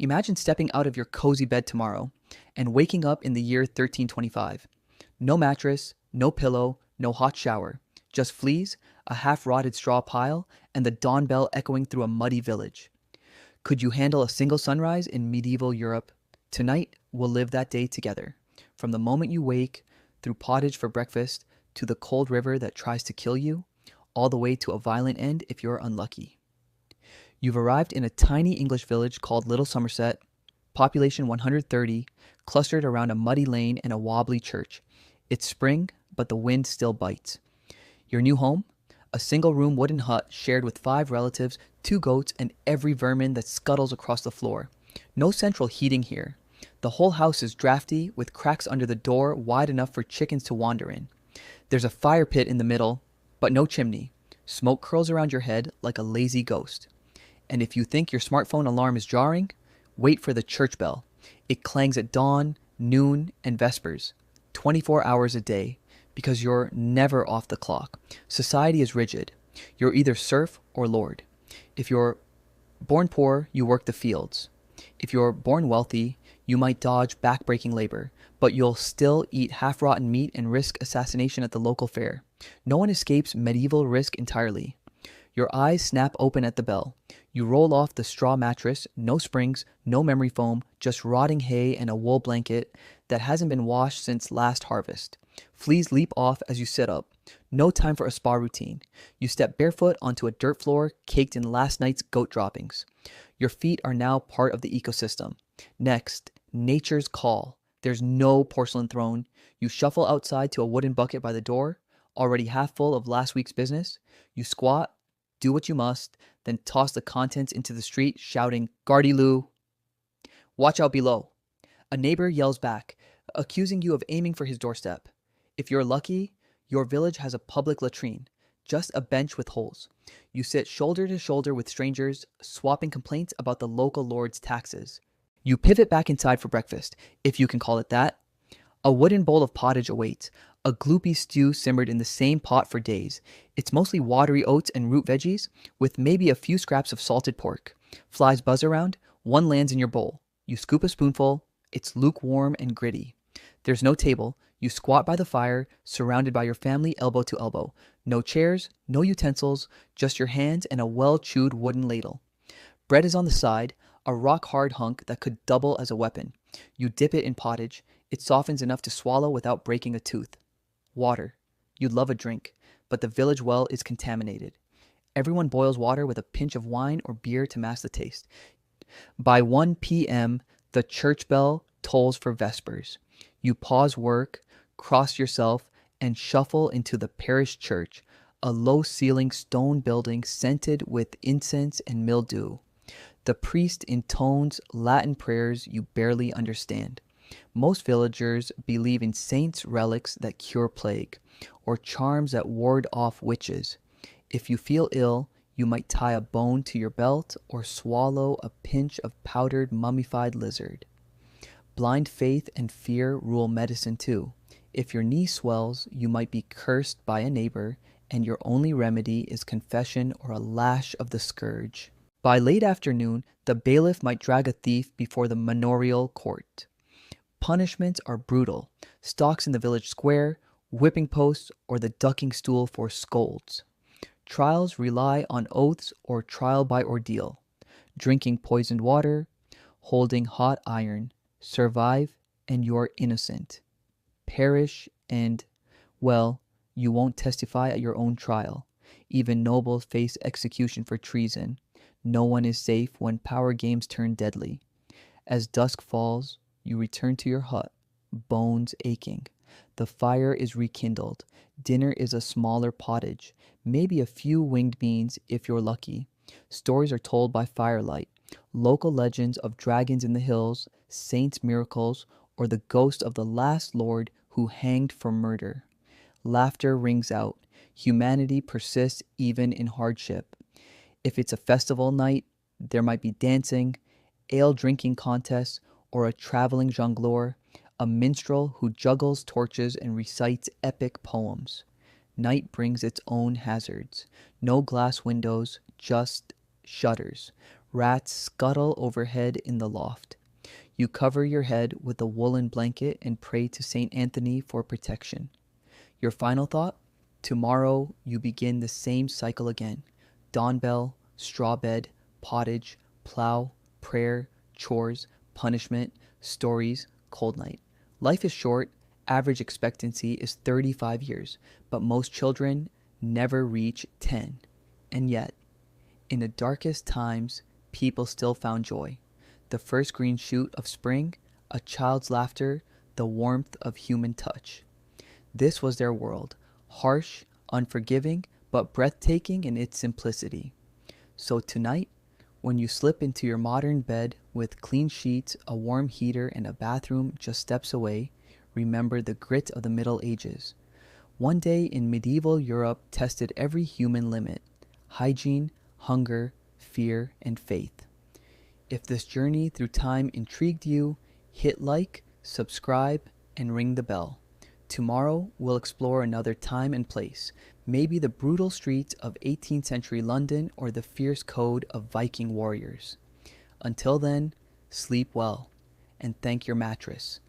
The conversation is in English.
Imagine stepping out of your cozy bed tomorrow and waking up in the year 1325. No mattress, no pillow, no hot shower, just fleas, a half rotted straw pile, and the dawn bell echoing through a muddy village. Could you handle a single sunrise in medieval Europe? Tonight, we'll live that day together. From the moment you wake, through pottage for breakfast, to the cold river that tries to kill you, all the way to a violent end if you're unlucky. You've arrived in a tiny English village called Little Somerset, population 130, clustered around a muddy lane and a wobbly church. It's spring, but the wind still bites. Your new home? A single room wooden hut shared with 5 relatives, 2 goats, and every vermin that scuttles across the floor. No central heating here. The whole house is drafty, with cracks under the door wide enough for chickens to wander in. There's a fire pit in the middle, but no chimney. Smoke curls around your head like a lazy ghost. And if you think your smartphone alarm is jarring, wait for the church bell. It clangs at dawn, noon, and vespers, 24 hours a day, because you're never off the clock. Society is rigid. You're either serf or lord. If you're born poor, you work the fields. If you're born wealthy, you might dodge backbreaking labor, but you'll still eat half-rotten meat and risk assassination at the local fair. No one escapes medieval risk entirely. Your eyes snap open at the bell. You roll off the straw mattress, no springs, no memory foam, just rotting hay and a wool blanket that hasn't been washed since last harvest. Fleas leap off as you sit up. No time for a spa routine. You step barefoot onto a dirt floor caked in last night's goat droppings. Your feet are now part of the ecosystem. Next, nature's call. There's no porcelain throne. You shuffle outside to a wooden bucket by the door, already half full of last week's business. You squat, do what you must, then toss the contents into the street, shouting, "Gardy Lou! Watch out below." A neighbor yells back, accusing you of aiming for his doorstep. If you're lucky, your village has a public latrine, just a bench with holes. You sit shoulder to shoulder with strangers, swapping complaints about the local lord's taxes. You pivot back inside for breakfast, if you can call it that. A wooden bowl of pottage awaits, a gloopy stew simmered in the same pot for days. It's mostly watery oats and root veggies, with maybe a few scraps of salted pork. Flies buzz around, one lands in your bowl. You scoop a spoonful, it's lukewarm and gritty. There's no table. You squat by the fire, surrounded by your family elbow to elbow. No chairs, no utensils, just your hands and a well-chewed wooden ladle. Bread is on the side, a rock-hard hunk that could double as a weapon. You dip it in pottage. It softens enough to swallow without breaking a tooth. Water. You'd love a drink, but the village well is contaminated. Everyone boils water with a pinch of wine or beer to mask the taste. By 1 p.m., the church bell tolls for vespers. You pause work, cross yourself, and shuffle into the parish church, a low-ceilinged stone building scented with incense and mildew. The priest intones Latin prayers you barely understand. Most villagers believe in saints' relics that cure plague, or charms that ward off witches. If you feel ill, you might tie a bone to your belt or swallow a pinch of powdered mummified lizard. Blind faith and fear rule medicine too. If your knee swells, you might be cursed by a neighbor, and your only remedy is confession or a lash of the scourge. By late afternoon, the bailiff might drag a thief before the manorial court. Punishments are brutal. Stocks in the village square, whipping posts, or the ducking stool for scolds. Trials rely on oaths or trial by ordeal. Drinking poisoned water, holding hot iron. Survive and you're innocent. Perish and, well, you won't testify at your own trial. Even nobles face execution for treason. No one is safe when power games turn deadly. As dusk falls, you return to your hut, bones aching. The fire is rekindled. Dinner is a smaller pottage, maybe a few winged beans if you're lucky. Stories are told by firelight. Local legends of dragons in the hills, saints' miracles, or the ghost of the last lord who hanged for murder. Laughter rings out. Humanity persists even in hardship. If it's a festival night, there might be dancing, ale drinking contests, or a traveling jongleur, a minstrel who juggles torches and recites epic poems. Night brings its own hazards. No glass windows, just shutters. Rats scuttle overhead in the loft. You cover your head with a woolen blanket and pray to St. Anthony for protection. Your final thought? Tomorrow you begin the same cycle again. Dawn bell, straw bed, pottage, plow, prayer, chores, punishment, stories, cold night. Life is short. Average expectancy is 35 years, but most children never reach 10. And yet, in the darkest times, people still found joy. The first green shoot of spring, a child's laughter, the warmth of human touch. This was their world, harsh, unforgiving, but breathtaking in its simplicity. So tonight, when you slip into your modern bed with clean sheets, a warm heater, and a bathroom just steps away, remember the grit of the Middle Ages. One day in medieval Europe tested every human limit: hygiene, hunger, fear, and faith. If this journey through time intrigued you, hit like, subscribe, and ring the bell. Tomorrow we'll explore another time and place, maybe the brutal streets of 18th century London or the fierce code of Viking warriors. Until then, sleep well and thank your mattress.